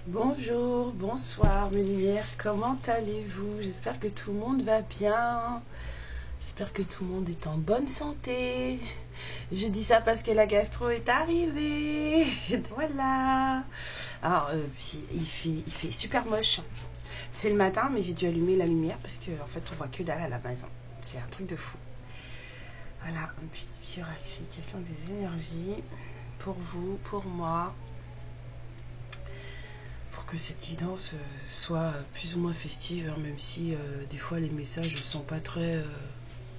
Bonjour, bonsoir mes lumières, comment allez-vous? J'espère que tout le monde va bien, j'espère que tout le monde est en bonne santé. Je dis ça parce que la gastro est arrivée, voilà. Alors, il fait super moche, c'est le matin mais j'ai dû allumer la lumière parce que en fait on voit que dalle à la maison, c'est un truc de fou. Voilà, une petite purification des énergies pour vous, pour moi, que cette guidance soit plus ou moins festive, hein, même si des fois les messages ne sont pas très...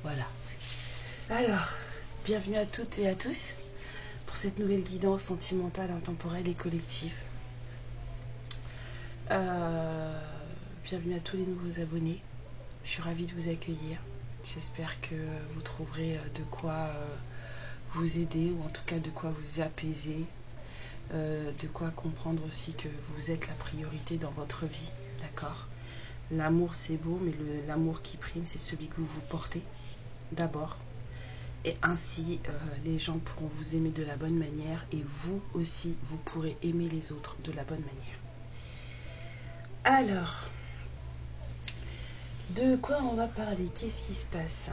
voilà. Alors, bienvenue à toutes et à tous pour cette nouvelle guidance sentimentale, intemporelle et collective. Bienvenue à tous les nouveaux abonnés. Je suis ravie de vous accueillir. J'espère que vous trouverez de quoi vous aider, ou en tout cas de quoi vous apaiser. De quoi comprendre aussi que vous êtes la priorité dans votre vie, d'accord? L'amour c'est beau, mais l'amour qui prime c'est celui que vous portez d'abord, et ainsi les gens pourront vous aimer de la bonne manière, et vous aussi vous pourrez aimer les autres de la bonne manière. Alors, de quoi on va parler? Qu'est-ce qui se passe?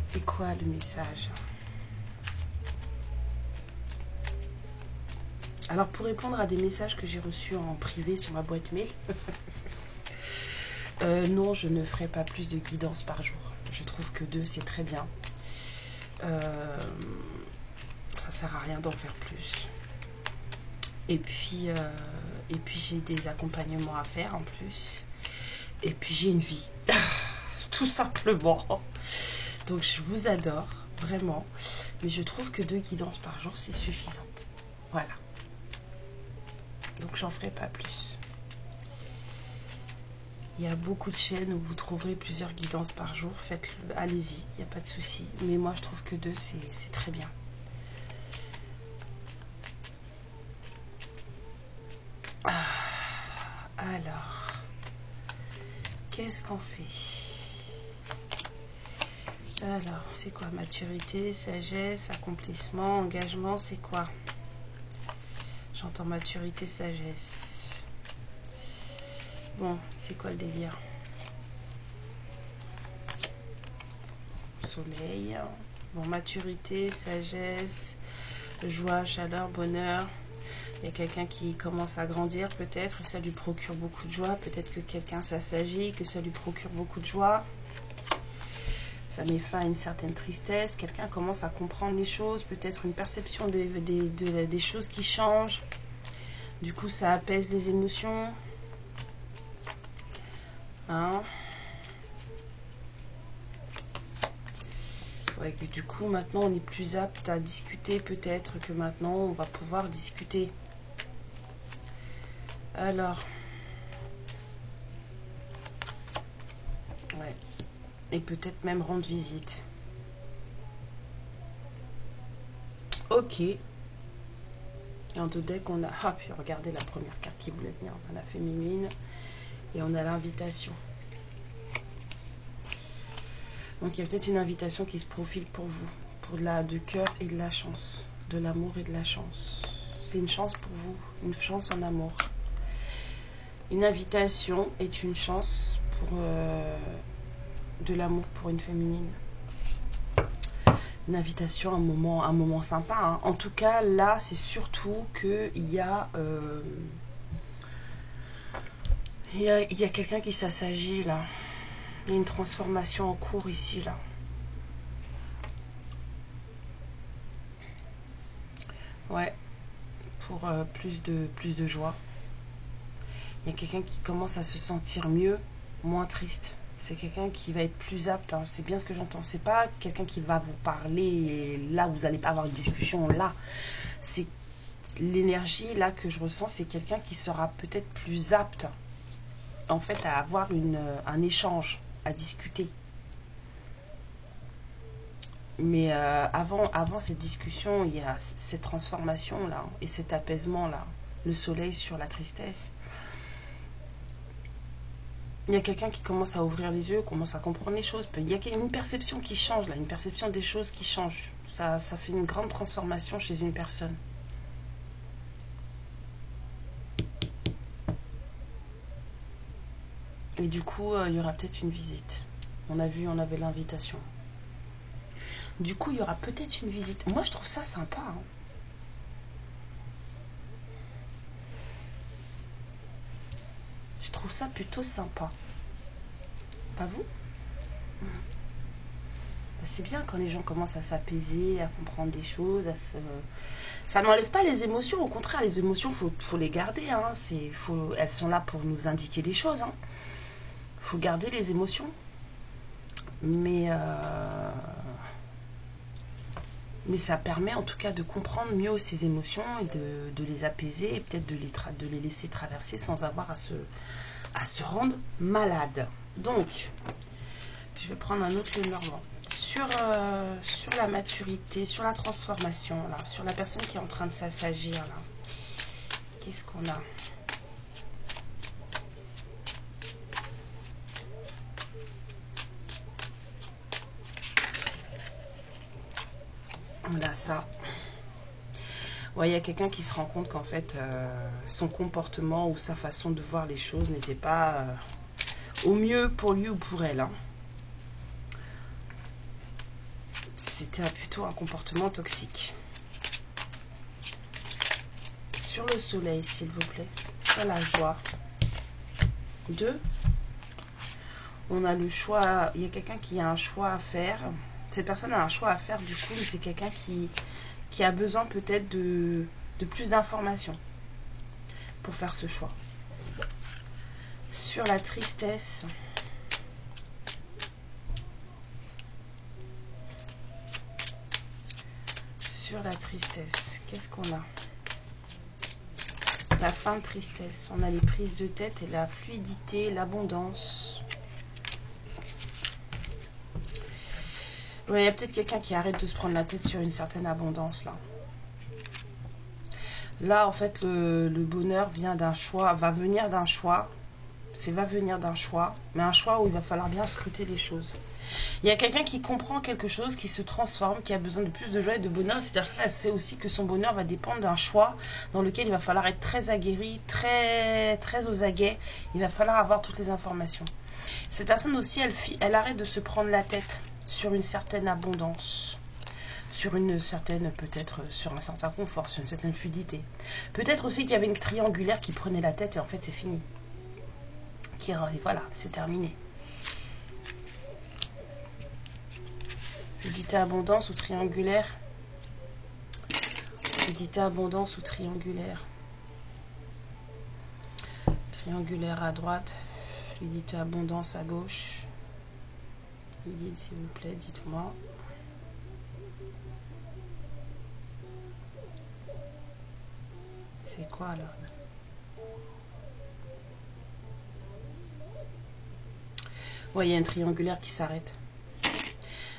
C'est quoi le message? Alors, pour répondre à des messages que j'ai reçus en privé sur ma boîte mail, non, je ne ferai pas plus de guidance par jour. Je trouve que 2, c'est très bien. Ça sert à rien d'en faire plus. Et puis j'ai des accompagnements à faire en plus. Et puis j'ai une vie, tout simplement. Donc je vous adore, vraiment. Mais je trouve que 2 guidances par jour, c'est suffisant. Voilà. Donc j'en ferai pas plus. Il y a beaucoup de chaînes où vous trouverez plusieurs guidances par jour. Faites-le, allez-y, il n'y a pas de souci. Mais moi je trouve que 2, c'est très bien. Alors, qu'est-ce qu'on fait? Alors, c'est quoi? Maturité, sagesse, accomplissement, engagement, c'est quoi? J'entends maturité, sagesse. Bon, c'est quoi le délire? Soleil. Bon, maturité, sagesse, joie, chaleur, bonheur. Il y a quelqu'un qui commence à grandir peut-être, et ça lui procure beaucoup de joie. Peut-être que quelqu'un s'assagit, que ça lui procure beaucoup de joie. Ça met fin à une certaine tristesse. Quelqu'un commence à comprendre les choses, peut-être une perception des choses qui changent. Du coup, ça apaise les émotions. Hein? Ouais, du coup, maintenant, on est plus apte à discuter. Peut-être que maintenant, on va pouvoir discuter. Alors, ouais, et peut-être même rendre visite. Ok. Et en deux decks, on a... Ah, puis regardez la première carte qui voulait venir. On a la féminine et on a l'invitation. Donc, il y a peut-être une invitation qui se profile pour vous. Pour de cœur et de la chance. De l'amour et de la chance. C'est une chance pour vous. Une chance en amour. Une invitation est une chance pour de l'amour pour une féminine. Une invitation, un moment sympa. Hein. En tout cas, là, c'est surtout qu'il y a quelqu'un qui s'assagit là. Il y a une transformation en cours ici là. Ouais, pour plus de joie. Il y a quelqu'un qui commence à se sentir mieux, moins triste. C'est quelqu'un qui va être plus apte, hein. C'est bien ce que j'entends. C'est pas quelqu'un qui va vous parler et là vous allez pas avoir une discussion là. C'est l'énergie là que je ressens, c'est quelqu'un qui sera peut-être plus apte en fait à avoir un échange, à discuter. Mais avant cette discussion, il y a cette transformation là et cet apaisement là. le soleil sur la tristesse. Il y a quelqu'un qui commence à ouvrir les yeux, commence à comprendre les choses. Il y a une perception qui change là, une perception des choses qui change. Ça fait une grande transformation chez une personne. Et du coup, il y aura peut-être une visite. On avait l'invitation. Du coup, il y aura peut-être une visite. Moi, je trouve ça sympa. Hein. Je trouve ça plutôt sympa. Pas vous? C'est bien quand les gens commencent à s'apaiser, à comprendre des choses, ça n'enlève pas les émotions. Au contraire, les émotions, faut les garder. Hein. Elles sont là pour nous indiquer des choses. Hein. Faut garder les émotions. Mais ça permet en tout cas de comprendre mieux ces émotions et de les apaiser et peut-être de les laisser traverser sans avoir à se rendre malade. Donc, je vais prendre un autre Lenormand. Sur la maturité, sur la transformation, là, sur la personne qui est en train de s'assagir, là. Qu'est-ce qu'on a? On a ça. Ouais, il y a quelqu'un qui se rend compte qu'en fait, son comportement ou sa façon de voir les choses n'était pas au mieux pour lui ou pour elle. Hein. C'était plutôt un comportement toxique. Sur le soleil, s'il vous plaît. Sur la joie. 2. On a le choix. Il y a quelqu'un qui a un choix à faire. Cette personne a un choix à faire du coup, mais c'est quelqu'un qui a besoin peut-être de plus d'informations pour faire ce choix. Sur la tristesse. Sur la tristesse, qu'est-ce qu'on a? La fin de tristesse. On a les prises de tête et la fluidité, l'abondance. Ouais, il y a peut-être quelqu'un qui arrête de se prendre la tête sur une certaine abondance là. Là, en fait, le bonheur vient d'un choix, va venir d'un choix. Va venir d'un choix, mais un choix où il va falloir bien scruter les choses. Il y a quelqu'un qui comprend quelque chose, qui se transforme, qui a besoin de plus de joie et de bonheur. C'est-à-dire qu'elle sait aussi que son bonheur va dépendre d'un choix dans lequel il va falloir être très aguerri, très, très aux aguets. Il va falloir avoir toutes les informations. Cette personne aussi, elle arrête de se prendre la tête sur une certaine abondance, sur une certaine, peut-être sur un certain confort, sur une certaine fluidité. Peut-être aussi qu'il y avait une triangulaire qui prenait la tête et en fait c'est fini. Voilà, c'est terminé. Fluidité, abondance ou triangulaire. Fluidité, abondance ou triangulaire. Triangulaire à droite. Fluidité, abondance à gauche. Guide, s'il vous plaît, dites-moi. C'est quoi là? Ouais, il y a un triangulaire qui s'arrête.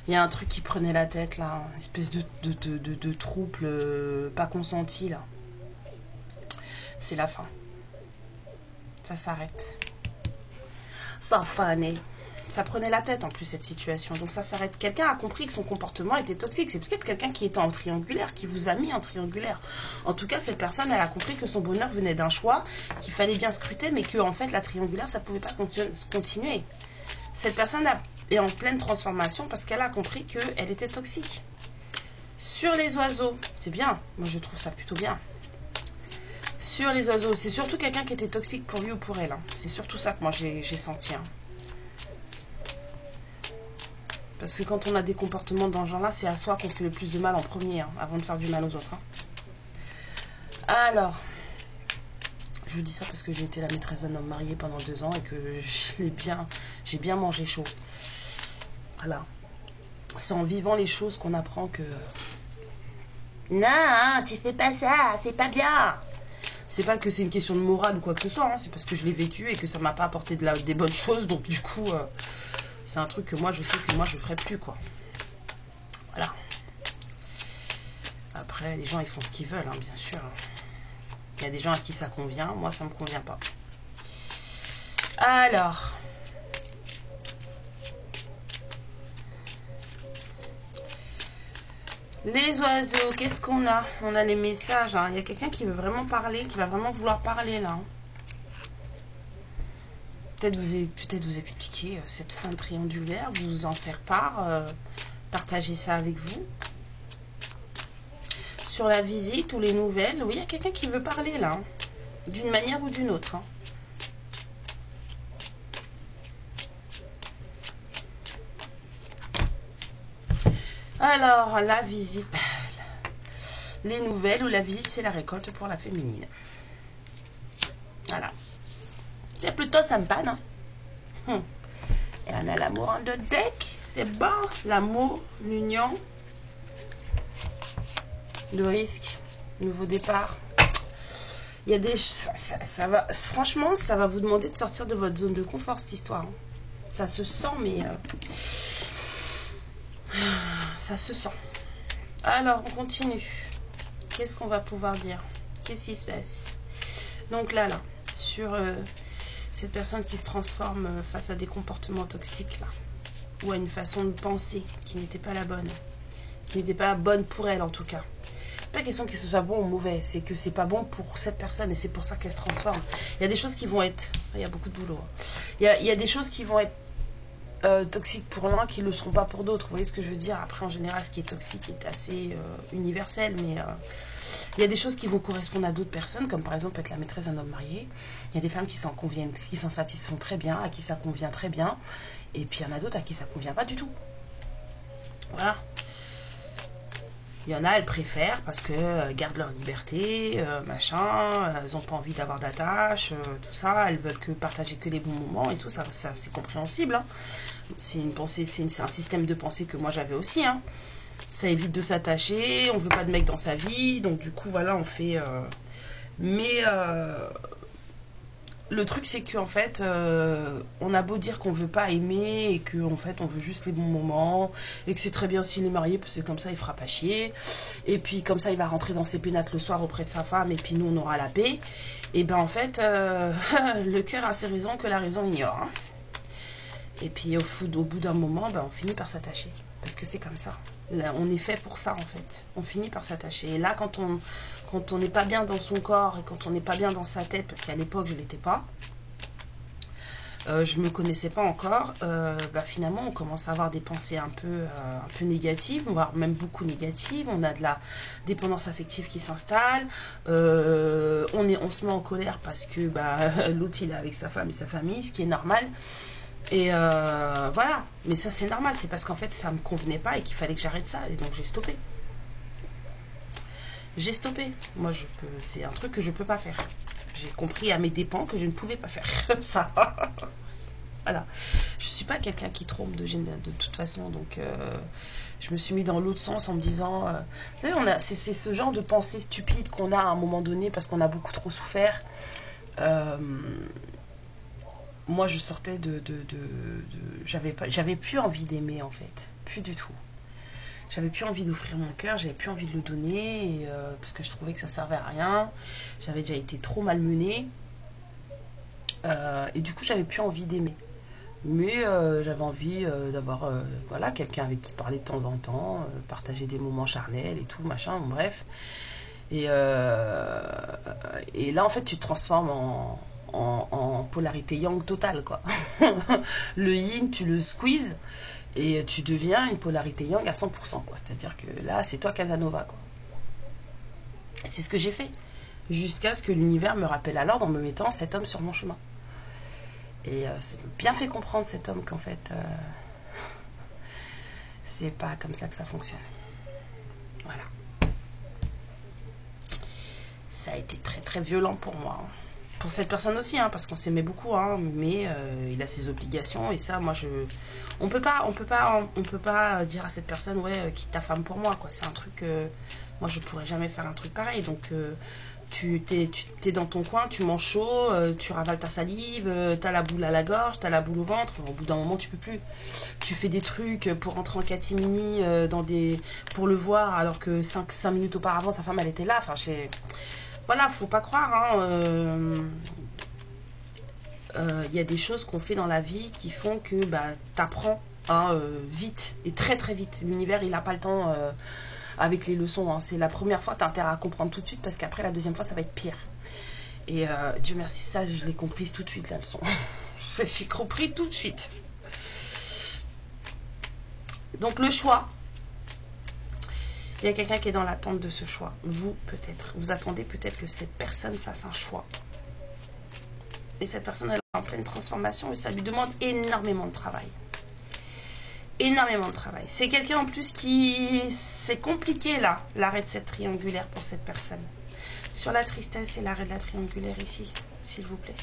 Il y a un truc qui prenait la tête là, une espèce de trouble pas consenti là. C'est la fin. Ça s'arrête. Ça fané. Ça prenait la tête en plus cette situation. Donc ça s'arrête. Quelqu'un a compris que son comportement était toxique. C'est peut-être quelqu'un qui était en triangulaire, qui vous a mis en triangulaire. En tout cas, cette personne, elle a compris que son bonheur venait d'un choix, qu'il fallait bien scruter, mais que en fait la triangulaire, ça pouvait pas continuer. Cette personne est en pleine transformation parce qu'elle a compris qu'elle était toxique. Sur les oiseaux, c'est bien. Moi, je trouve ça plutôt bien. Sur les oiseaux, c'est surtout quelqu'un qui était toxique pour lui ou pour elle. Hein. C'est surtout ça que moi, j'ai senti. Hein. Parce que quand on a des comportements dans ce genre-là, c'est à soi qu'on fait le plus de mal en premier, hein, avant de faire du mal aux autres. Hein. Alors, je vous dis ça parce que j'ai été la maîtresse d'un homme marié pendant 2 ans et que j'ai bien mangé chaud. Voilà. C'est en vivant les choses qu'on apprend que... Non, tu fais pas ça, c'est pas bien. C'est pas que c'est une question de morale ou quoi que ce soit, hein, c'est parce que je l'ai vécu et que ça m'a pas apporté des bonnes choses, donc du coup, c'est un truc que moi, je sais que moi, je ferai plus, quoi. Voilà. Après, les gens, ils font ce qu'ils veulent, hein, bien sûr. Il y a des gens à qui ça convient, moi ça me convient pas. Alors, les oiseaux, qu'est-ce qu'on a? On a les messages, hein. Il y a quelqu'un qui veut vraiment parler, qui va vraiment vouloir parler là. Peut-être vous expliquer cette fin triangulaire, vous en faire part, partager ça avec vous. Sur la visite ou les nouvelles, oui, il y a quelqu'un qui veut parler là, hein, d'une manière ou d'une autre. Hein. Alors, la visite, les nouvelles ou la visite, c'est la récolte pour la féminine. Voilà. C'est plutôt sympa, non? Et on a l'amour en deux decks. C'est bon. L'amour, l'union, le risque, nouveau départ. Il y a des... Ça va, franchement, ça va vous demander de sortir de votre zone de confort, cette histoire. Hein. Ça se sent, mais... ça se sent. Alors, on continue. Qu'est-ce qu'on va pouvoir dire? Qu'est-ce qui se passe? Donc là, sur cette personne qui se transforme face à des comportements toxiques, là, ou à une façon de penser qui n'était pas la bonne, qui n'était pas bonne pour elle en tout cas. Pas question que ce soit bon ou mauvais, c'est que c'est pas bon pour cette personne et c'est pour ça qu'elle se transforme. Il y a des choses qui vont être... Il y a beaucoup de boulot. Il y a des choses qui vont être toxiques pour l'un qui ne le seront pas pour d'autres. Vous voyez ce que je veux dire? Après, en général, ce qui est toxique est assez universel, mais il y a des choses qui vont correspondre à d'autres personnes, comme par exemple être la maîtresse d'un homme marié. Il y a des femmes qui s'en conviennent, qui s'en satisfont très bien, à qui ça convient très bien, et puis il y en a d'autres à qui ça convient pas du tout. Voilà. Il y en a, elles préfèrent parce que gardent leur liberté, machin, elles n'ont pas envie d'avoir d'attache, tout ça, elles veulent que partager que les bons moments et tout ça, c'est compréhensible. Hein. C'est une pensée, c'est un système de pensée que moi j'avais aussi. Hein. Ça évite de s'attacher, on veut pas de mec dans sa vie, donc du coup voilà, on fait. Mais le truc c'est qu'en fait, on a beau dire qu'on veut pas aimer et qu'en fait on veut juste les bons moments et que c'est très bien s'il est marié parce que comme ça il fera pas chier et puis comme ça il va rentrer dans ses pénates le soir auprès de sa femme et puis nous on aura la paix. Et ben en fait, le cœur a ses raisons que la raison ignore. Hein. Et puis au bout d'un moment, ben, on finit par s'attacher. Parce que c'est comme ça. Là, on est fait pour ça en fait. On finit par s'attacher. Et là, quand on n'est pas bien dans son corps et quand on n'est pas bien dans sa tête, parce qu'à l'époque je ne l'étais pas, je ne me connaissais pas encore, bah, finalement on commence à avoir des pensées un peu négatives, voire même beaucoup négatives. On a de la dépendance affective qui s'installe, on se met en colère parce que bah, l'autre il est avec sa femme et sa famille, ce qui est normal. Et voilà, mais ça c'est normal, c'est parce qu'en fait ça me convenait pas et qu'il fallait que j'arrête ça, et donc j'ai stoppé. J'ai stoppé. Moi c'est un truc que je peux pas faire. J'ai compris à mes dépens que je ne pouvais pas faire ça. Voilà. Je suis pas quelqu'un qui trompe de toute façon, donc je me suis mis dans l'autre sens en me disant, vous savez, c'est ce genre de pensée stupide qu'on a à un moment donné parce qu'on a beaucoup trop souffert. Moi je sortais j'avais plus envie d'aimer en fait, plus du tout. J'avais plus envie d'offrir mon cœur, j'avais plus envie de le donner parce que je trouvais que ça servait à rien. J'avais déjà été trop malmenée et du coup j'avais plus envie d'aimer. Mais j'avais envie d'avoir voilà, quelqu'un avec qui parler de temps en temps, partager des moments charnels et tout, machin, bon, bref. Et là en fait tu te transformes en polarité yang totale quoi. Le yin tu le squeezes et tu deviens une polarité yang à 100% quoi. C'est-à-dire que là c'est toi Casanova quoi. Et c'est ce que j'ai fait jusqu'à ce que l'univers me rappelle à l'ordre en me mettant cet homme sur mon chemin. Et c'est bien fait comprendre cet homme qu'en fait c'est pas comme ça que ça fonctionne. Voilà. Ça a été très très violent pour moi. Pour cette personne aussi, hein, parce qu'on s'aimait beaucoup, hein, mais il a ses obligations et ça, moi, on peut pas dire à cette personne, ouais, quitte ta femme pour moi, quoi. C'est un truc, moi, je pourrais jamais faire un truc pareil. Donc, tu t'es dans ton coin, tu manges chaud, tu ravales ta salive, t'as la boule à la gorge, t'as la boule au ventre. Au bout d'un moment, tu peux plus. Tu fais des trucs pour rentrer en catimini, pour le voir, alors que 5 minutes auparavant, sa femme, elle était là. Enfin, voilà, faut pas croire, y a des choses qu'on fait dans la vie qui font que bah, t'apprends vite et très très vite. L'univers il n'a pas le temps avec les leçons, c'est la première fois t'as intérêt à comprendre tout de suite parce qu'après la deuxième fois ça va être pire. Et Dieu merci, ça je l'ai comprise tout de suite la leçon. J'ai compris tout de suite. Donc le choix, il y a quelqu'un qui est dans l'attente de ce choix. Vous peut-être, vous attendez peut-être que cette personne fasse un choix. Et cette personne elle est en pleine transformation et ça lui demande énormément de travail. Énormément de travail. C'est quelqu'un en plus qui... C'est compliqué là, l'arrêt de cette triangulaire pour cette personne. Sur la tristesse et l'arrêt de la triangulaire ici, s'il vous plaît.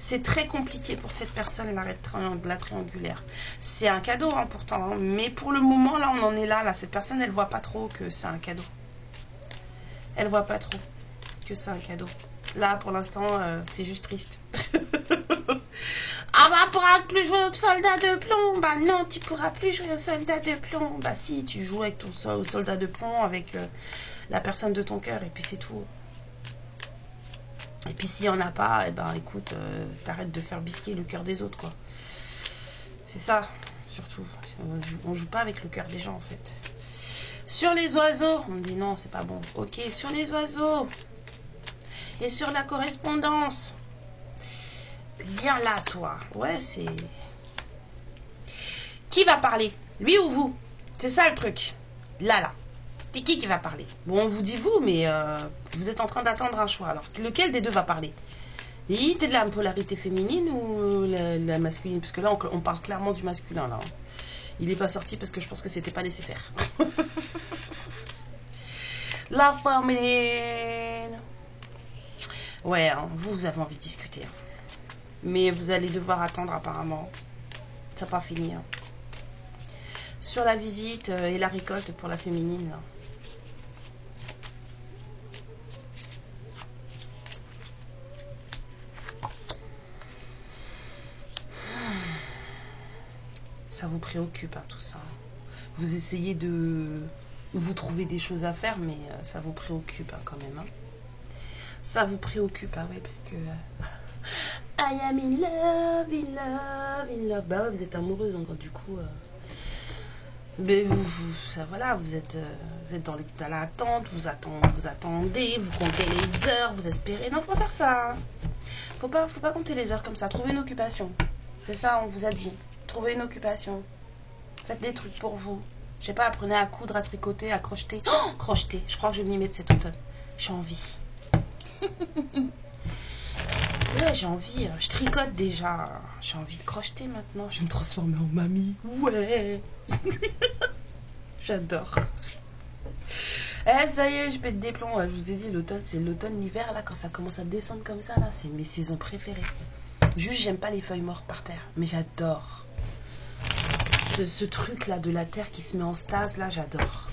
C'est très compliqué pour cette personne l'arrêt de la triangulaire. C'est un cadeau pourtant, mais pour le moment là on en est là. Cette personne elle voit pas trop que c'est un cadeau. Elle voit pas trop que c'est un cadeau. Là pour l'instant c'est juste triste. Ah bah pourras plus jouer au soldat de plomb. Bah non, tu pourras plus jouer au soldat de plomb. Bah si, tu joues avec ton soldat de plomb avec la personne de ton cœur et puis c'est tout. Et puis s'il n'y en a pas, eh ben écoute, t'arrêtes de faire bisquer le cœur des autres quoi. C'est ça, surtout. On joue pas avec le cœur des gens en fait. Sur les oiseaux, on me dit non, c'est pas bon. Ok, sur les oiseaux. Et sur la correspondance. Viens là, toi. Ouais, c'est... Qui va parler? Lui ou vous? C'est ça le truc. Là. C'est qui va parler? Bon, on vous dit vous, mais vous êtes en train d'attendre un choix. Alors, lequel des deux va parler? Et t'es de la polarité féminine ou la masculine? Parce que là, on parle clairement du masculin, là. Il n'est pas sorti parce que je pense que c'était pas nécessaire. La féminine. Ouais, vous avez envie de discuter. Mais vous allez devoir attendre apparemment. Ça n'a pas fini. Sur la visite et la récolte pour la féminine. Là. Ça vous préoccupe tout ça. Vous essayez de vous trouver des choses à faire, mais ça vous préoccupe quand même. Ça vous préoccupe, oui, parce que... I am in love, in love, in love. Bah ouais, vous êtes amoureuse, donc du coup... mais voilà, vous êtes dans l'attente, vous attendez, vous comptez les heures, vous espérez. Non, faut pas faire ça. Faut pas compter les heures comme ça. Trouvez une occupation. C'est ça, on vous a dit. Trouvez une occupation. Faites des trucs pour vous. Je sais pas, apprenez à coudre, à tricoter, à crocheter. Oh, crocheter. Je crois que je vais m'y mettre cet automne. J'ai envie. Ouais, j'ai envie. Je tricote déjà. J'ai envie de crocheter maintenant. Je vais me transformer en mamie. Ouais. J'adore. Ça y est, je pète des plombs. Je vous ai dit, l'automne, c'est l'automne, l'hiver. Là, quand ça commence à descendre comme ça, là, c'est mes saisons préférées. Juste, j'aime pas les feuilles mortes par terre. Mais j'adore. Ce truc-là de la terre qui se met en stase, là, j'adore.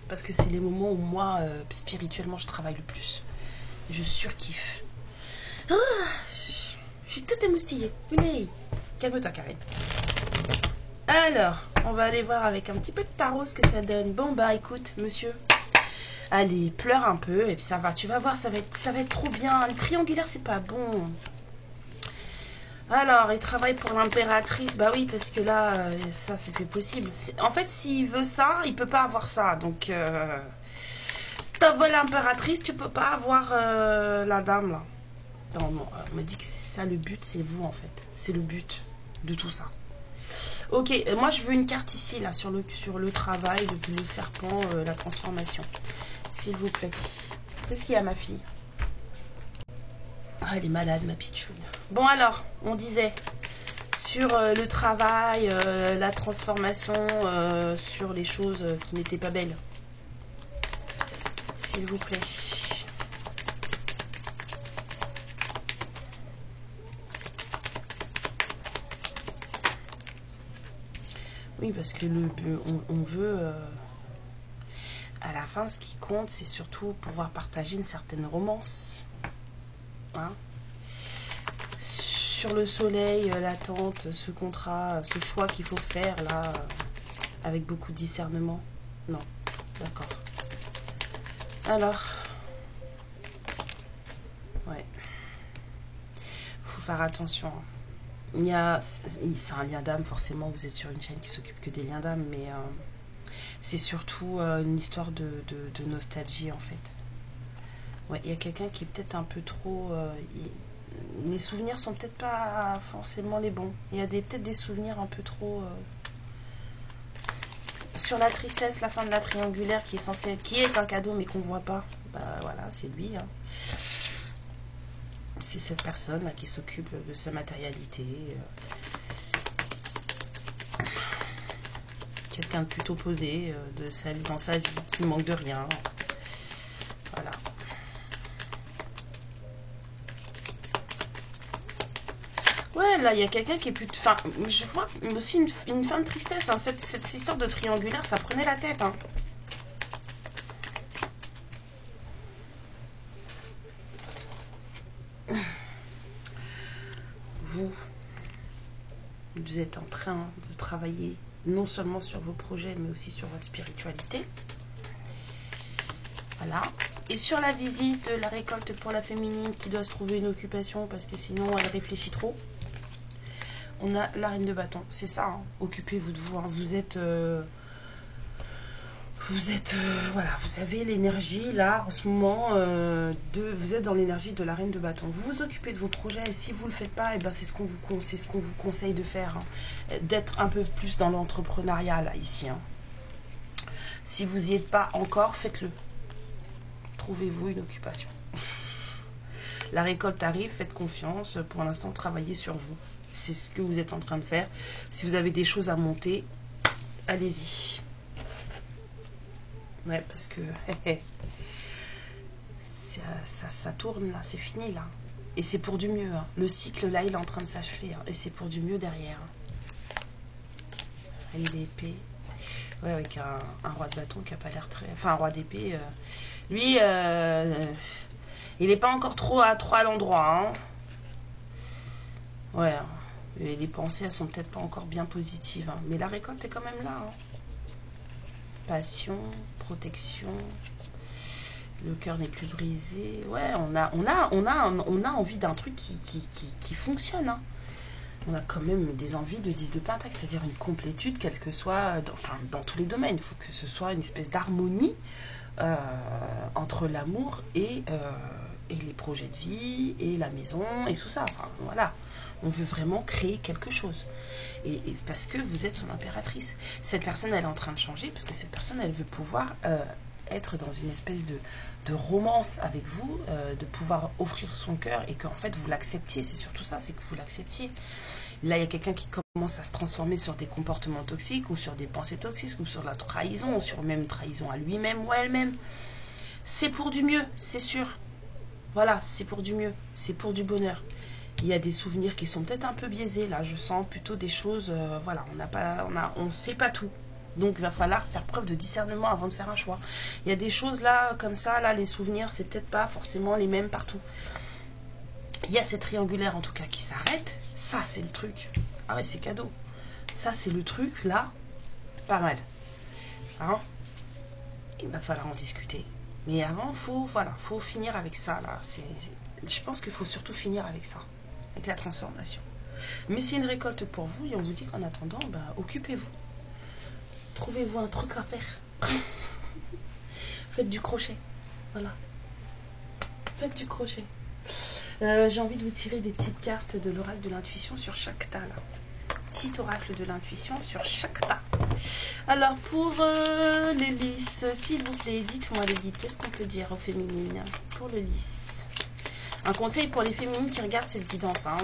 Parce que c'est les moments où moi, spirituellement, je travaille le plus. Je surkiffe. Ah, j'ai tout émoustillé. Hey, calme-toi, Karine. Alors, on va aller voir avec un petit peu de tarot ce que ça donne. Bon, bah écoute, monsieur. Allez, pleure un peu et puis ça va. Tu vas voir, ça va être trop bien. Le triangulaire, c'est pas bon. Alors, il travaille pour l'impératrice. Bah oui, parce que là, ça, c'est plus possible. En fait, s'il veut ça, il peut pas avoir ça. Donc... l'impératrice, tu peux pas avoir la dame là. Non, on m'a dit que c'est ça le but, c'est vous en fait. C'est le but de tout ça. Ok, moi je veux une carte ici là sur le travail, le serpent, la transformation. S'il vous plaît. Qu'est-ce qu'il y a ma fille? Ah, elle est malade ma pitchoune. Bon alors, on disait sur le travail, la transformation, sur les choses qui n'étaient pas belles. S'il vous plaît. Oui, parce que on veut... à la fin, ce qui compte, c'est surtout pouvoir partager une certaine romance. Hein? Sur le soleil, l'attente, ce contrat, ce choix qu'il faut faire, là, avec beaucoup de discernement. Non, d'accord. Alors, faire attention. C'est un lien d'âme, forcément, vous êtes sur une chaîne qui s'occupe que des liens d'âme, mais c'est surtout une histoire de nostalgie, en fait. Ouais, il y a quelqu'un qui est peut-être un peu trop... les souvenirs sont peut-être pas forcément les bons. Il y a peut-être des souvenirs un peu trop... Sur la tristesse, la fin de la triangulaire qui est censée être... qui est un cadeau mais qu'on voit pas. Bah voilà, c'est lui. Hein. C'est cette personne là qui s'occupe de sa matérialité. Quelqu'un de plutôt posé dans sa vie, qui ne manque de rien. Voilà. Ouais, là, il y a quelqu'un qui est plus... Enfin, je vois aussi une fin de tristesse. Hein. Cette histoire de triangulaire, ça prenait la tête. Hein. Vous êtes en train de travailler non seulement sur vos projets, mais aussi sur votre spiritualité. Voilà. Et sur la visite, la récolte pour la féminine qui doit se trouver une occupation parce que sinon elle réfléchit trop. On a la reine de bâton. C'est ça, hein. Occupez-vous de vous. Hein. Voilà, vous avez l'énergie là en ce moment vous êtes dans l'énergie de la reine de bâton. Vous vous occupez de vos projets et si vous le faites pas, et ben c'est ce qu'on vous conseille de faire, hein. D'être un peu plus dans l'entrepreneuriat là ici. Hein. Si vous n'y êtes pas encore, faites-le. Trouvez-vous une occupation. La récolte arrive, faites confiance. Pour l'instant, travaillez sur vous. C'est ce que vous êtes en train de faire. Si vous avez des choses à monter, allez-y. Ouais, parce que ça tourne là, c'est fini là. Et c'est pour du mieux. Hein. Le cycle là, il est en train de s'achever. Hein. Et c'est pour du mieux derrière. Reine d'épée. Ouais, avec un roi de bâton qui a pas l'air très... Enfin, un roi d'épée. Lui, il n'est pas encore trop à l'endroit. Hein. Ouais. Hein. Et les pensées, elles sont peut-être pas encore bien positives. Hein. Mais la récolte est quand même là. Hein. Passion, protection, le cœur n'est plus brisé. Ouais, on a envie d'un truc qui fonctionne. Hein. On a quand même des envies de 10 de pentacle, c'est-à-dire une complétude, quel que soit, dans tous les domaines. Il faut que ce soit une espèce d'harmonie entre l'amour et les projets de vie, et la maison, et tout ça. Enfin, voilà. On veut vraiment créer quelque chose. Et parce que vous êtes son impératrice. Cette personne, elle est en train de changer, parce que cette personne, elle veut pouvoir être dans une espèce de romance avec vous, de pouvoir offrir son cœur, et qu'en fait, vous l'acceptiez. C'est surtout ça, c'est que vous l'acceptiez. Là, il y a quelqu'un qui commence à se transformer sur des comportements toxiques, ou sur des pensées toxiques, ou sur la trahison, ou sur même trahison à lui-même ou à elle-même. C'est pour du mieux, c'est sûr. Voilà, c'est pour du mieux, c'est pour du bonheur. Il y a des souvenirs qui sont peut-être un peu biaisés. Là, je sens plutôt des choses... voilà, on ne sait pas tout. Donc, il va falloir faire preuve de discernement avant de faire un choix. Il y a des choses là, comme ça, là, les souvenirs, c'est peut-être pas forcément les mêmes partout. Il y a cette triangulaire, en tout cas, qui s'arrête. Ça, c'est le truc. Ah ouais, c'est cadeau. Ça, c'est le truc, là, pas mal. Hein? Il va falloir en discuter. Mais avant, faut finir avec ça, là. Je pense qu'il faut surtout finir avec ça. Avec la transformation. Mais c'est une récolte pour vous et on vous dit qu'en attendant, occupez-vous. Trouvez-vous un truc à faire. Faites du crochet. Voilà. Faites du crochet. J'ai envie de vous tirer des petites cartes de l'oracle de l'intuition sur chaque tas là. Petit oracle de l'intuition sur chaque tas. Alors pour les lys, s'il vous plaît, dites-moi les lys, qu'est-ce qu'on peut dire aux féminines pour le lys? Un conseil pour les féminines qui regardent cette guidance. Hein.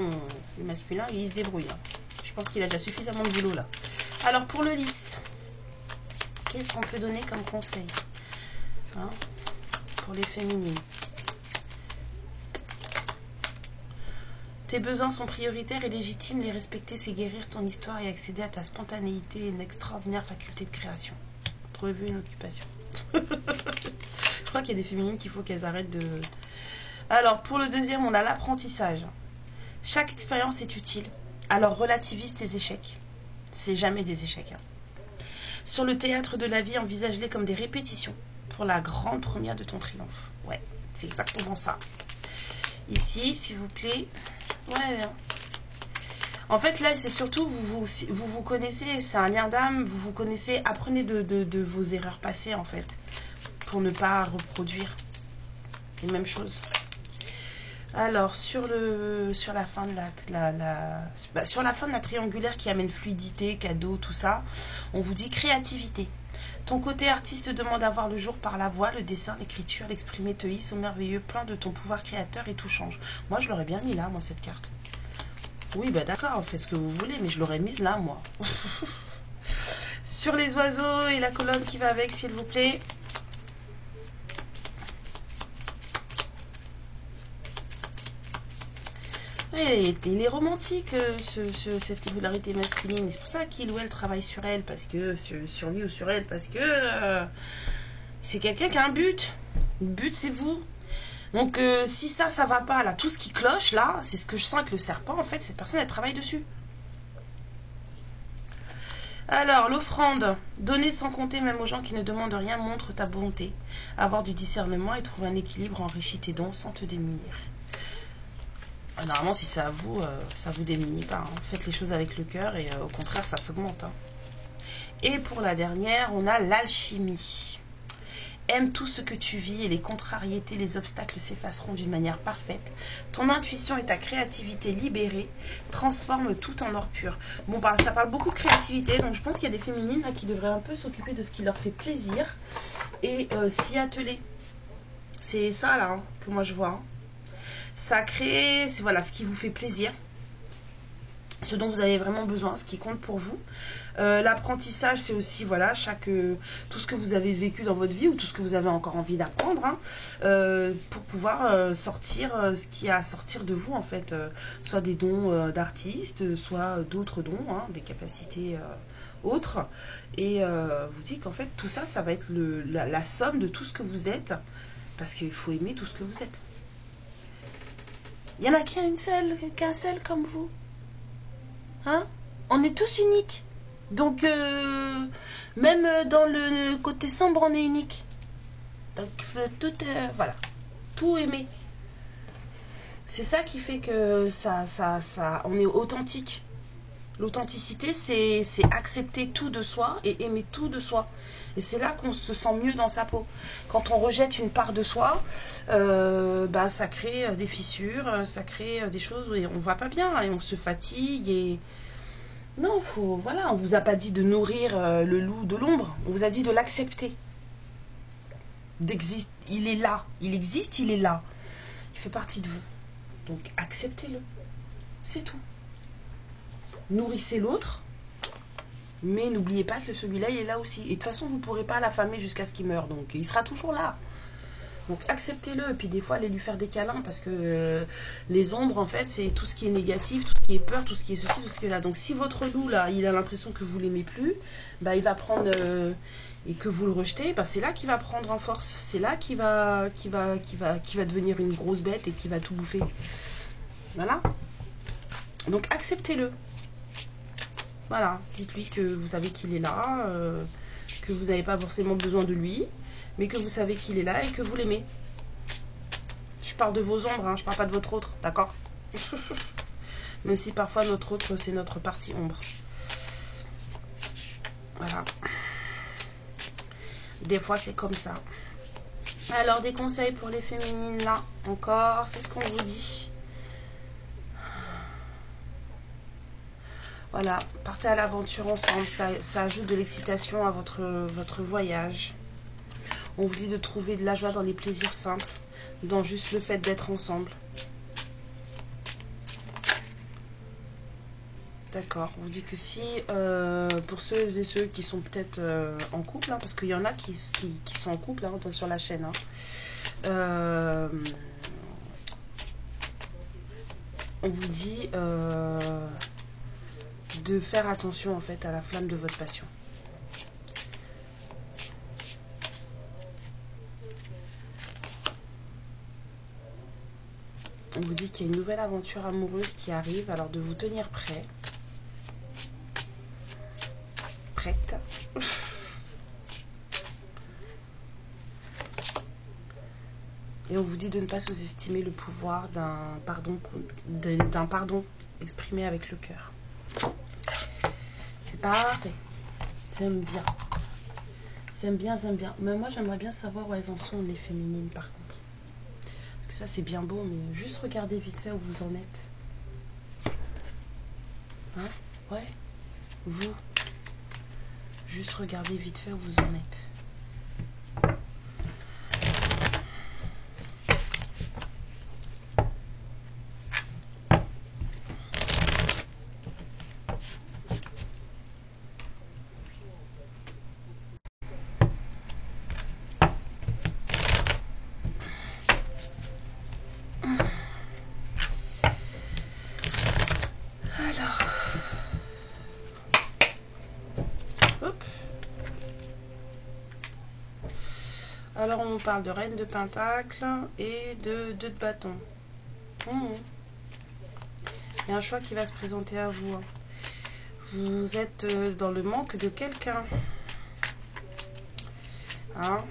Le masculin, il se débrouille. Hein. Je pense qu'il a déjà suffisamment de boulot là. Alors pour le lys, qu'est-ce qu'on peut donner comme conseil pour les féminines? Tes besoins sont prioritaires et légitimes. Les respecter, c'est guérir ton histoire et accéder à ta spontanéité et une extraordinaire faculté de création. Trouvez-vous une occupation. Je crois qu'il y a des féminines qu'il faut qu'elles arrêtent de... Alors, pour le deuxième, on a l'apprentissage. Chaque expérience est utile. Alors, relativise tes échecs. C'est jamais des échecs. Hein. Sur le théâtre de la vie, envisage-les comme des répétitions pour la grande première de ton triomphe. Ouais, c'est exactement ça. Ici, s'il vous plaît, Ouais. En fait, là, c'est surtout, vous connaissez, c'est un lien d'âme, vous vous connaissez, apprenez de vos erreurs passées, en fait, pour ne pas reproduire les mêmes choses. Alors, sur la fin de sur la fin de la triangulaire qui amène fluidité, cadeau, tout ça, on vous dit créativité. Ton côté artiste demande à voir le jour par la voix, le dessin, l'écriture, l'exprimer te hisse au merveilleux plan de ton pouvoir créateur et tout change. Moi, je l'aurais bien mis là, moi, cette carte. Oui, bah d'accord, faites ce que vous voulez, mais je l'aurais mise là, moi. Sur les oiseaux et la colonne qui va avec, s'il vous plaît. Et il est romantique, cette polarité masculine. C'est pour ça qu'il ou elle travaille sur elle, parce que sur lui ou sur elle, parce que c'est quelqu'un qui a un but. Le but, c'est vous. Donc si ça va pas, là, tout ce qui cloche, là, c'est ce que je sens avec le serpent, en fait, cette personne, elle travaille dessus. Alors, l'offrande, donner sans compter même aux gens qui ne demandent rien, montre ta bonté. Avoir du discernement et trouver un équilibre, enrichit tes dons sans te démunir. Normalement, si c'est à vous, ça vous démunit pas. Hein. Faites les choses avec le cœur et au contraire, ça s'augmente. Hein. Et pour la dernière, on a l'alchimie. Aime tout ce que tu vis et les contrariétés, les obstacles s'effaceront d'une manière parfaite. Ton intuition et ta créativité libérée transforment tout en or pur. Bon, ça parle beaucoup de créativité, donc je pense qu'il y a des féminines là, qui devraient un peu s'occuper de ce qui leur fait plaisir et s'y atteler. C'est ça là hein, que moi je vois. Hein. Ça crée, c'est voilà, ce qui vous fait plaisir. Ce dont vous avez vraiment besoin, ce qui compte pour vous. L'apprentissage, c'est aussi voilà, tout ce que vous avez vécu dans votre vie ou tout ce que vous avez encore envie d'apprendre hein, pour pouvoir sortir ce qu'il y a à sortir de vous en fait, soit des dons d'artistes, soit d'autres dons, hein, des capacités autres. Et vous dites qu'en fait tout ça, ça va être la somme de tout ce que vous êtes, parce qu'il faut aimer tout ce que vous êtes. Il y en a qu'un seul comme vous. Hein? On est tous uniques. Donc, même dans le côté sombre, on est unique. Donc, voilà. Tout aimer. C'est ça qui fait que on est authentique. L'authenticité, c'est accepter tout de soi et aimer tout de soi. Et c'est là qu'on se sent mieux dans sa peau. Quand on rejette une part de soi, ça crée des fissures, ça crée des choses où on ne va pas bien et on se fatigue. Et non, on vous a pas dit de nourrir le loup de l'ombre. On vous a dit de l'accepter. Il est là, il existe, il est là. Il fait partie de vous. Donc acceptez-le. C'est tout. Nourrissez l'autre, mais n'oubliez pas que celui-là, il est là aussi. Et de toute façon, vous ne pourrez pas l'affamer jusqu'à ce qu'il meure. Donc, il sera toujours là. Donc, acceptez-le. Et puis, des fois, allez lui faire des câlins. Parce que les ombres, en fait, c'est tout ce qui est négatif, tout ce qui est peur, tout ce qui est ceci, tout ce qui est là. Donc, si votre loup, là, il a l'impression que vous ne l'aimez plus, il va prendre... et que vous le rejetez, c'est là qu'il va prendre en force. C'est là qu'il va devenir une grosse bête et qui va tout bouffer. Voilà. Donc, acceptez-le. Voilà, dites-lui que vous savez qu'il est là, que vous n'avez pas forcément besoin de lui, mais que vous savez qu'il est là et que vous l'aimez. Je parle de vos ombres, hein, je parle pas de votre autre, d'accord? Même si parfois notre autre, c'est notre partie ombre. Voilà. Des fois, c'est comme ça. Alors, des conseils pour les féminines, là, encore, qu'est-ce qu'on vous dit? Voilà, partez à l'aventure ensemble, ça ajoute de l'excitation à votre voyage. On vous dit de trouver de la joie dans les plaisirs simples, dans juste le fait d'être ensemble. D'accord, on vous dit que si, pour ceux et ceux qui sont peut-être en couple, hein, parce qu'il y en a qui sont en couple hein, sur la chaîne, hein, on vous dit... de faire attention en fait à la flamme de votre passion. On vous dit qu'il y a une nouvelle aventure amoureuse qui arrive, alors de vous tenir prêt. Prête. Et on vous dit de ne pas sous-estimer le pouvoir d'un pardon exprimé avec le cœur. C'est parfait. J'aime bien. J'aime bien. Mais moi, j'aimerais bien savoir où elles en sont, les féminines, par contre. Parce que ça, c'est bien beau, mais juste regardez vite fait où vous en êtes. Hein? Ouais. Vous. Juste regardez vite fait où vous en êtes. Alors on parle de reine de pentacle et de 2 de bâton. Il y a un choix qui va se présenter à vous. Vous êtes dans le manque de quelqu'un. Hein?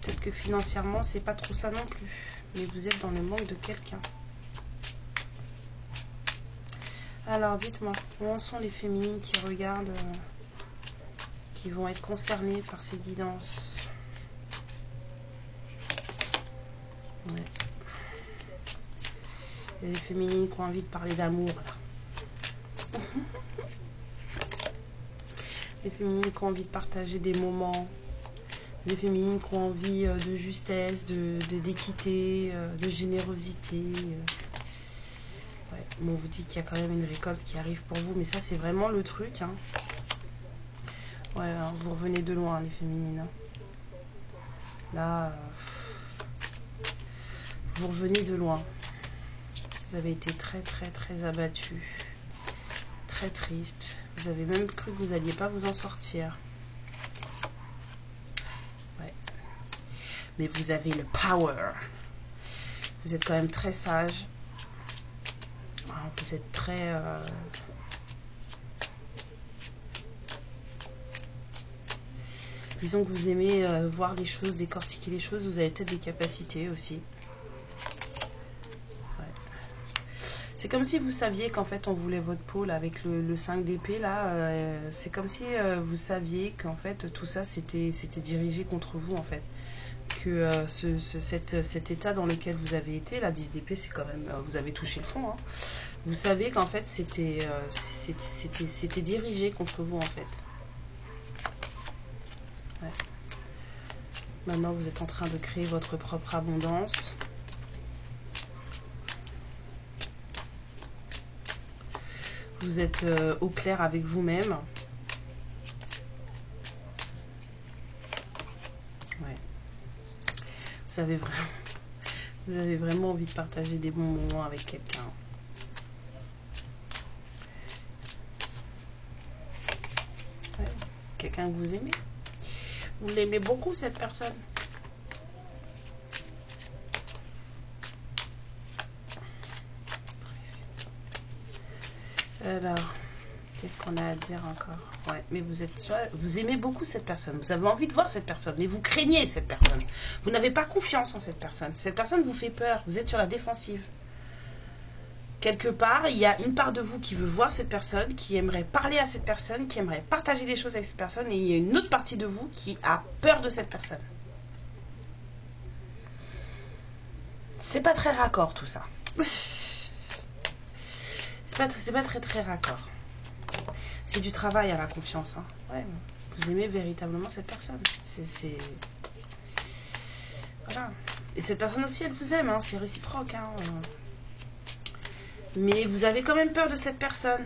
Peut-être que financièrement c'est pas trop ça non plus. Mais vous êtes dans le manque de quelqu'un. Alors dites-moi, où en sont les féminines qui regardent, qui vont être concernées par ces guidances? Ouais. Il y a des féminines qui ont envie de parler d'amour là. Les féminines qui ont envie de partager des moments. Les féminines qui ont envie de justesse, d'équité, de générosité. Ouais. Bon, on vous dit qu'il y a quand même une récolte qui arrive pour vous, mais ça c'est vraiment le truc. Hein. Ouais, alors, vous revenez de loin les féminines. Hein. Là, vous revenez de loin. Vous avez été très abattus. Très triste. Vous avez même cru que vous n'alliez pas vous en sortir. Ouais. Mais vous avez le power. Vous êtes quand même très sage. Vous êtes très... Disons que vous aimez voir les choses, décortiquer les choses. Vous avez peut-être des capacités aussi. C'est comme si vous saviez qu'en fait on voulait votre peau là, avec le 5 d'épée là. C'est comme si vous saviez qu'en fait tout ça c'était dirigé contre vous en fait. Que cet état dans lequel vous avez été, la 10 d'épée c'est quand même, vous avez touché le fond. Hein. Vous savez qu'en fait c'était dirigé contre vous en fait. Ouais. Maintenant vous êtes en train de créer votre propre abondance. Vous êtes au clair avec vous-même. Ouais. Vous avez vraiment envie de partager des bons moments avec quelqu'un. Ouais. Quelqu'un que vous aimez. Vous l'aimez beaucoup cette personne. Alors, qu'est-ce qu'on a à dire encore? Ouais, mais vous aimez beaucoup cette personne. Vous avez envie de voir cette personne, mais vous craignez cette personne. Vous n'avez pas confiance en cette personne. Cette personne vous fait peur. Vous êtes sur la défensive. Quelque part, il y a une part de vous qui veut voir cette personne, qui aimerait parler à cette personne, qui aimerait partager des choses avec cette personne, et il y a une autre partie de vous qui a peur de cette personne. C'est pas très raccord tout ça. C'est pas très raccord. C'est du travail à la confiance. Hein. Ouais, vous aimez véritablement cette personne. Voilà. Et cette personne aussi, elle vous aime. Hein. C'est réciproque. Hein. Mais vous avez quand même peur de cette personne.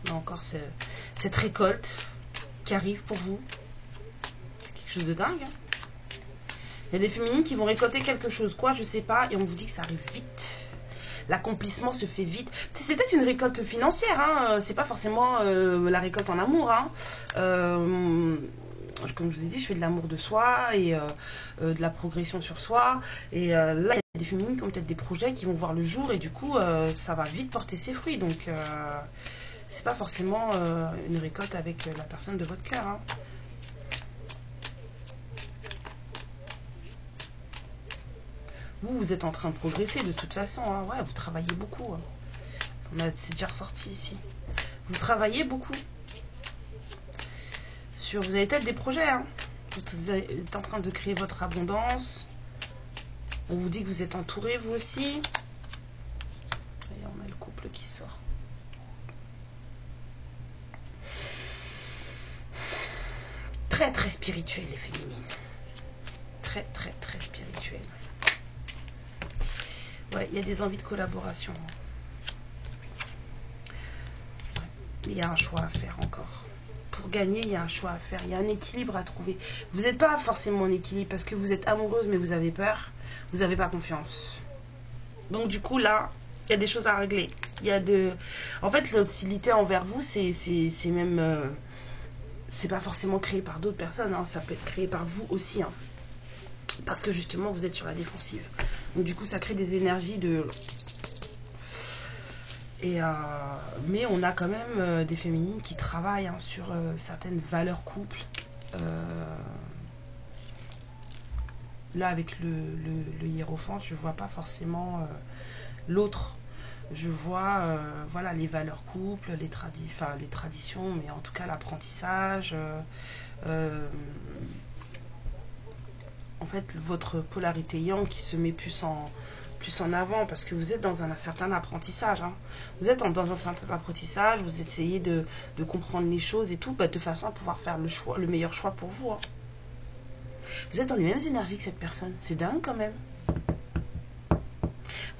Il y a encore cette récolte qui arrive pour vous. C'est quelque chose de dingue. Hein. Il y a des féminines qui vont récolter quelque chose. Quoi, je sais pas. Et on vous dit que ça arrive vite. L'accomplissement se fait vite. C'est peut-être une récolte financière, hein. C'est pas forcément la récolte en amour. Hein. Comme je vous ai dit, je fais de l'amour de soi et de la progression sur soi. Et là, il y a des féminines qui ont peut-être des projets qui vont voir le jour et du coup, ça va vite porter ses fruits. Donc, c'est pas forcément une récolte avec la personne de votre cœur. Hein. Vous êtes en train de progresser de toute façon. Hein. Ouais, vous travaillez beaucoup. Hein. C'est déjà ressorti ici. Vous travaillez beaucoup. Vous avez peut-être des projets. Hein. Vous êtes en train de créer votre abondance. On vous dit que vous êtes entouré, vous aussi. Et on a le couple qui sort. Très, très spirituel, les féminines. Très, très, très spirituel. Ouais, il y a des envies de collaboration. Ouais, il y a un choix à faire encore. Pour gagner, il y a un choix à faire. Il y a un équilibre à trouver. Vous n'êtes pas forcément en équilibre parce que vous êtes amoureuse, mais vous avez peur. Vous n'avez pas confiance. Donc, du coup, là, il y a des choses à régler. En fait, l'hostilité envers vous, c'est même... c'est pas forcément créé par d'autres personnes. Hein. Ça peut être créé par vous aussi. Hein. Parce que, justement, vous êtes sur la défensive. Donc, du coup, ça crée des énergies de... mais on a quand même des féminines qui travaillent hein, sur certaines valeurs couples. Là, avec le hiérophant, je vois pas forcément l'autre. Je vois voilà, les valeurs couples, les traditions, mais en tout cas l'apprentissage. En fait, votre polarité yang qui se met plus en avant parce que vous êtes dans un certain apprentissage. Hein. Vous êtes dans un certain apprentissage, vous essayez de comprendre les choses et tout, de façon à pouvoir faire le meilleur choix pour vous. Hein. Vous êtes dans les mêmes énergies que cette personne. C'est dingue quand même.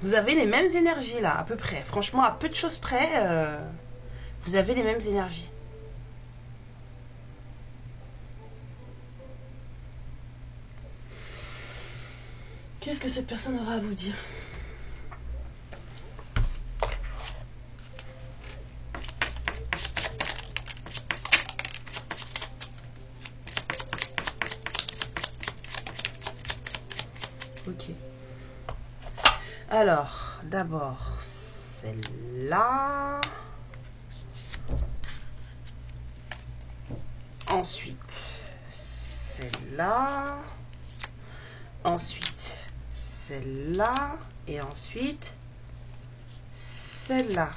Vous avez les mêmes énergies là, à peu près. Franchement, à peu de choses près, vous avez les mêmes énergies. Qu'est-ce que cette personne aura à vous dire ? Ok. Alors, d'abord, celle-là. Ensuite, celle-là. Ensuite, celle-là. Et ensuite, celle-là.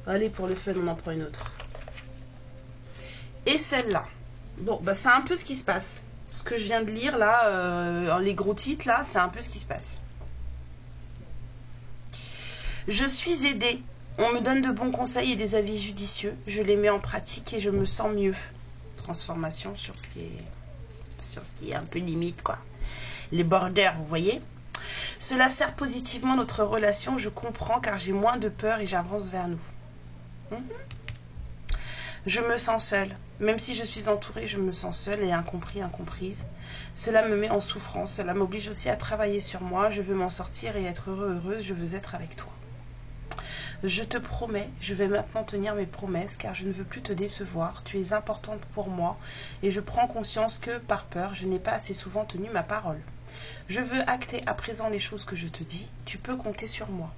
Allez, pour le fun, on en prend une autre. Et celle-là. Bon, bah c'est un peu ce qui se passe. Ce que je viens de lire, là, les gros titres, là, c'est un peu ce qui se passe. Je suis aidée. On me donne de bons conseils et des avis judicieux. Je les mets en pratique et je me sens mieux. Transformation sur ce qui est un peu limite, quoi. Les borders, vous voyez. Cela sert positivement notre relation. Je comprends car j'ai moins de peur et j'avance vers nous. Je me sens seule. Même si je suis entourée, je me sens seule et incompris, incomprise. Cela me met en souffrance. Cela m'oblige aussi à travailler sur moi. Je veux m'en sortir et être heureuse. Je veux être avec toi. Je te promets, je vais maintenant tenir mes promesses car je ne veux plus te décevoir. Tu es importante pour moi et je prends conscience que, par peur, je n'ai pas assez souvent tenu ma parole. Je veux acter à présent les choses que je te dis. Tu peux compter sur moi.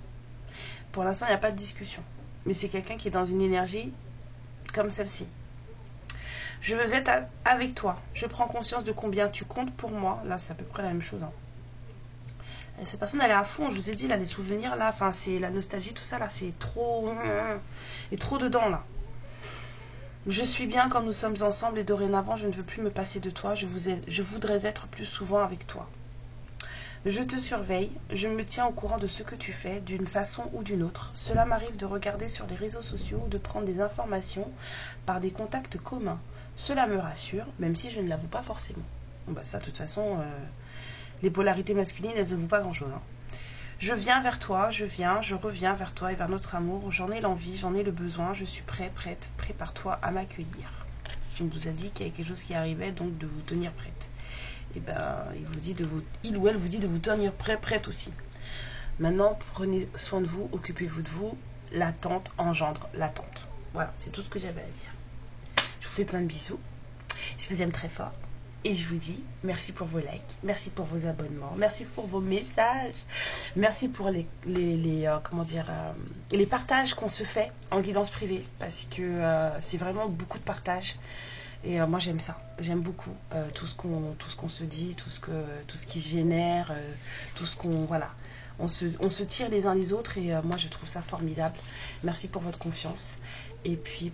Pour l'instant, il n'y a pas de discussion. Mais c'est quelqu'un qui est dans une énergie comme celle-ci. Je veux être avec toi. Je prends conscience de combien tu comptes pour moi. Là, c'est à peu près la même chose. Hein. Cette personne, elle est à fond. Je vous ai dit, là, les souvenirs, là, enfin, c'est la nostalgie, tout ça, là, c'est trop... et trop dedans, là. Je suis bien quand nous sommes ensemble et dorénavant, je ne veux plus me passer de toi. Je voudrais être plus souvent avec toi. Je te surveille, je me tiens au courant de ce que tu fais, d'une façon ou d'une autre. Cela m'arrive de regarder sur les réseaux sociaux ou de prendre des informations par des contacts communs. Cela me rassure, même si je ne l'avoue pas forcément. Bon, bah ça, de toute façon, les polarités masculines, elles n'avouent pas grand-chose. Hein. Je viens vers toi, je reviens vers toi et vers notre amour. J'en ai l'envie, j'en ai le besoin, je suis prête, prépare-toi à m'accueillir. On vous a dit qu'il y avait quelque chose qui arrivait, donc de vous tenir prête. Et ben, il ou elle vous dit de vous tenir prête aussi. Maintenant, prenez soin de vous, occupez-vous de vous. L'attente engendre l'attente. Voilà, c'est tout ce que j'avais à dire. Je vous fais plein de bisous. Je vous aime très fort. Et je vous dis merci pour vos likes, merci pour vos abonnements, merci pour vos messages, merci pour les partages qu'on se fait en guidance privée, parce que c'est vraiment beaucoup de partages. Et moi j'aime ça, j'aime beaucoup tout ce qu'on se dit, tout ce qui génère, tout ce qu'on voilà. On se tire les uns les autres et moi je trouve ça formidable. Merci pour votre confiance. Et puis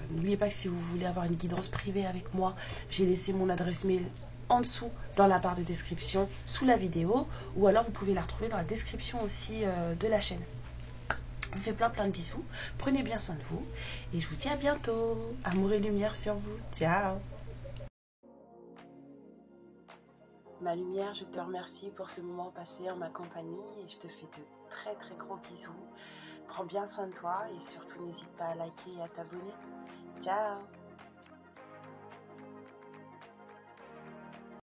n'oubliez pas que si vous voulez avoir une guidance privée avec moi, j'ai laissé mon adresse mail en dessous dans la barre de description sous la vidéo, ou alors vous pouvez la retrouver dans la description aussi de la chaîne. Je vous fais plein de bisous, prenez bien soin de vous et je vous dis à bientôt. Amour et lumière sur vous, ciao. Ma lumière, je te remercie pour ce moment passé en ma compagnie et je te fais de très gros bisous. Prends bien soin de toi et surtout n'hésite pas à liker et à t'abonner. Ciao.